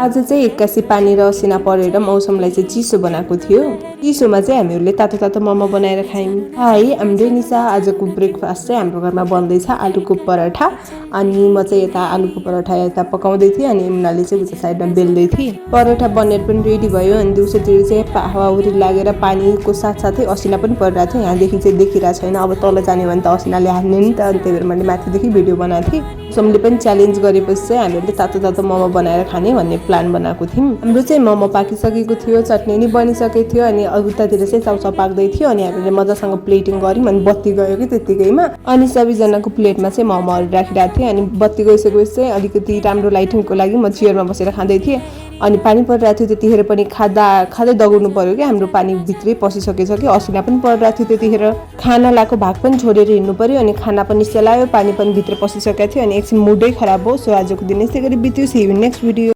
आज चाहिँ एक्कासी पानी र असिना परेर मौसमलाई चाहिँ चिसो बनाएको थियो। चिसोमा चाहिँ हामीहरूले तातो तातो मोमो बनाएर खायौँ। हाई हाम्रो निशा, आजको ब्रेकफास्ट चाहिँ हाम्रो घरमा बन्दैछ आलुको पराठा। अनि म चाहिँ यता आलुको पराठा यता पकाउँदै थिएँ अनि यमुनाले चाहिँ उता साइडमा बेल्दै थिएँ। पराठा बनेर पनि रेडी भयो अनि दिउँसोतिर चाहिँ हावाहुरी लागेर पानीको साथसाथै असिना पनि परिरहेको थियो। यहाँदेखि चाहिँ देखिरहेको छैन, अब तल जाने भने त असिनाले हाल्ने नि त, अनि त्यही भएर मैले माथिदेखि भिडियो बनाएको थिएँ। मौसमले पनि च्यालेन्ज गरेपछि चाहिँ हामीहरूले तातो तातो मोमो बनाएर खाने भन्ने प्लान बनाएको थियौँ। हाम्रो चाहिँ मोमो पाकिसकेको थियो, चटनी नि बनिसकेको थियो अनि उतातिर चाहिँ चाउचाउ पाक्दै थियो अनि हामीले मजासँग प्लेटिङ गऱ्यौँ अनि बत्ती गयो कि त्यत्तिकैमा। अनि सबैजनाको प्लेटमा चाहिँ मोमोहरू राखिरहेको थिएँ अनि बत्ती गइसकेपछि चाहिँ अलिकति राम्रो लाइटिङको लागि म चेयरमा बसेर खाँदै थिएँ। अनि पानी परिरहेको थियो त्यतिखेर पनि खाँदै दगाउनु पऱ्यो कि हाम्रो पानी भित्रै पसिसकेछ कि असिना पनि परिरहेको थियो। त्यतिखेर खाना लाएको भाग पनि छोडेर हिँड्नु पऱ्यो अनि खाना पनि सेलायो, पानी पनि भित्र पसिसकेको थियो अनि एकछिन मुडै खराब भयो। सो आजको दिन यस्तै गरी बित्यो। See you next video.